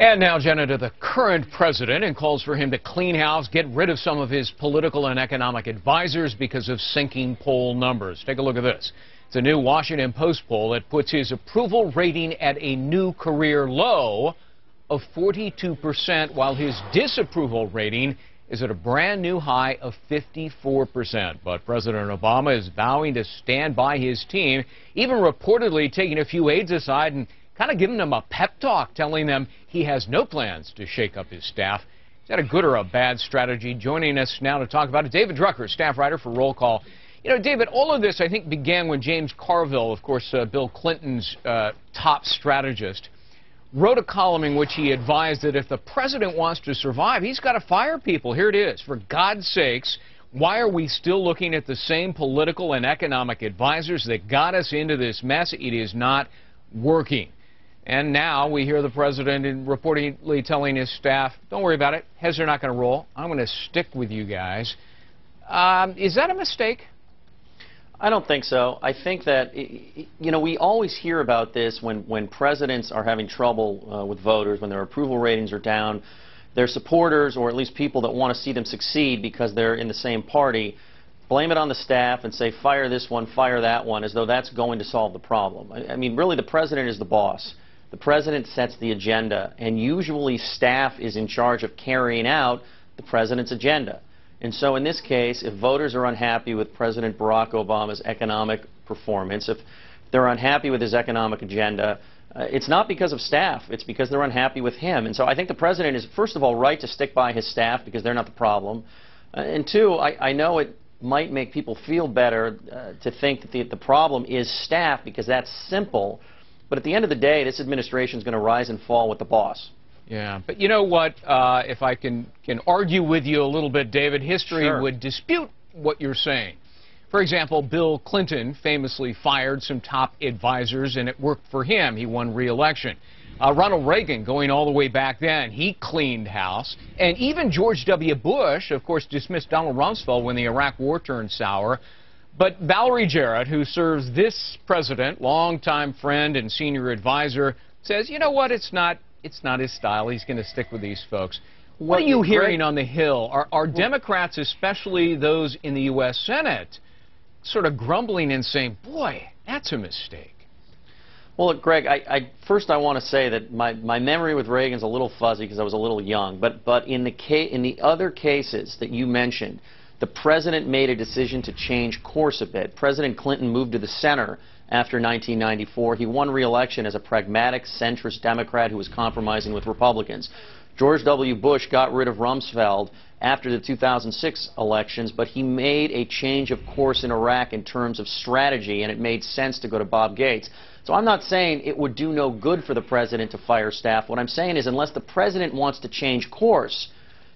And now, Jenna, to the current president, and calls for him to clean house, get rid of some of his political and economic advisors because of sinking poll numbers. Take a look at this. It's a new Washington Post poll that puts his approval rating at a new career low of 42%, while his disapproval rating is at a brand new high of 54%. But President Obama is vowing to stand by his team, even reportedly taking a few aides aside and kind of giving them a pep talk, telling them he has no plans to shake up his staff. Is that a good or a bad strategy? Joining us now to talk about it, David Drucker, staff writer for Roll Call. You know, David, all of this, I think, began when James Carville, of course, Bill Clinton's top strategist, wrote a column in which he advised that if the president wants to survive, he's got to fire people. Here it is. For God's sakes, why are we still looking at the same political and economic advisors that got us into this mess? It is not working. And now we hear the president reportedly telling his staff, don't worry about it, heads are not going to roll. I'm going to stick with you guys. Is that a mistake? I don't think so. I think that, you know, we always hear about this when presidents are having trouble with voters, when their approval ratings are down. Their supporters, or at least people that want to see them succeed because they're in the same party, blame it on the staff and say, fire this one, fire that one, as though that's going to solve the problem. I mean, really, the president is the boss. The president sets the agenda, and usually staff is in charge of carrying out the president's agenda. And so in this case, if voters are unhappy with President Barack Obama's economic performance, if they're unhappy with his economic agenda, it's not because of staff, it's because they're unhappy with him. And so I think the president is, first of all, right to stick by his staff because they're not the problem. And two, I know it might make people feel better to think that the problem is staff because that's simple. But at the end of the day, this administration is going to rise and fall with the boss. Yeah, but you know what? If I can argue with you a little bit, David, history Sure. would dispute what you're saying. For example, Bill Clinton famously fired some top advisors, and it worked for him. He won re-election. Ronald Reagan, going all the way back then, he cleaned house. And even George W. Bush, of course, dismissed Donald Rumsfeld when the Iraq War turned sour. But Valerie Jarrett, who serves this president, longtime friend and senior advisor, says, you know what, it's not his style. He's going to stick with these folks. What are you hearing on the Hill? Are Democrats, especially those in the U.S. Senate, sort of grumbling and saying, boy, that's a mistake? Well, look, Greg, first I want to say that my memory with Reagan's a little fuzzy because I was a little young. But in the other cases that you mentioned, the president made a decision to change course a bit. President Clinton moved to the center after 1994. He won re-election as a pragmatic, centrist Democrat who was compromising with Republicans. George W. Bush got rid of Rumsfeld after the 2006 elections, but he made a change of course in Iraq in terms of strategy, and it made sense to go to Bob Gates. So I'm not saying it would do no good for the president to fire staff. What I'm saying is unless the president wants to change course,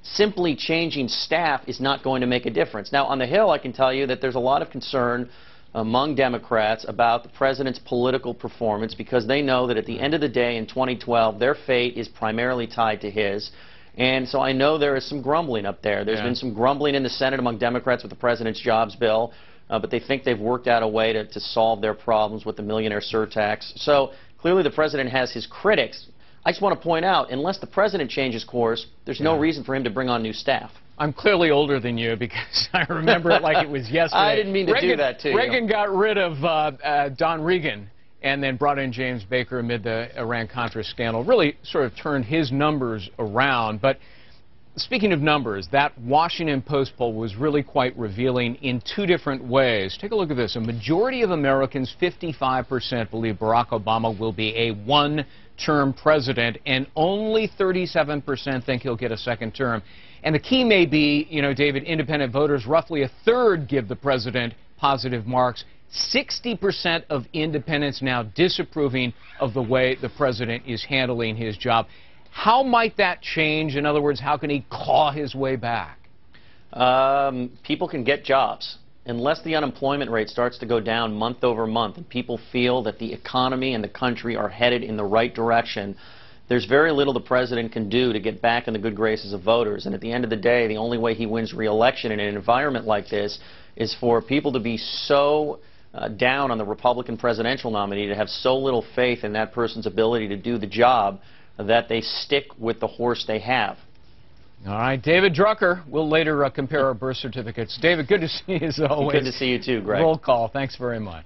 simply changing staff is not going to make a difference. Now, on the Hill, I can tell you that there's a lot of concern among Democrats about the president's political performance because they know that at the end of the day in 2012, their fate is primarily tied to his. And so I know there is some grumbling up there. There's been some grumbling in the Senate among Democrats with the president's jobs bill, but they think they've worked out a way to solve their problems with the millionaire surtax. So clearly the president has his critics. I just want to point out, unless the president changes course, there's no reason for him to bring on new staff. I'm clearly older than you because I remember it like it was yesterday. I didn't mean to do that to you. Reagan got rid of Don Regan and then brought in James Baker amid the Iran-Contra scandal. Really sort of turned his numbers around. But speaking of numbers, that Washington Post poll was really quite revealing in two different ways. Take a look at this. A majority of Americans, 55%, believe Barack Obama will be a one-term president, and only 37% think he'll get a second term. And the key may be, you know, David, independent voters, roughly a third give the president positive marks. 60% of independents now disapproving of the way the president is handling his job. How might that change? In other words, how can he claw his way back? People can get jobs. Unless the unemployment rate starts to go down month over month and people feel that the economy and the country are headed in the right direction, there's very little the president can do to get back in the good graces of voters. And at the end of the day, the only way he wins re-election in an environment like this is for people to be so down on the Republican presidential nominee, to have so little faith in that person's ability to do the job, that they stick with the horse they have. All right, David Drucker. We'll later compare our birth certificates. David, good to see you as always. Good to see you too, Greg. Roll call. Thanks very much.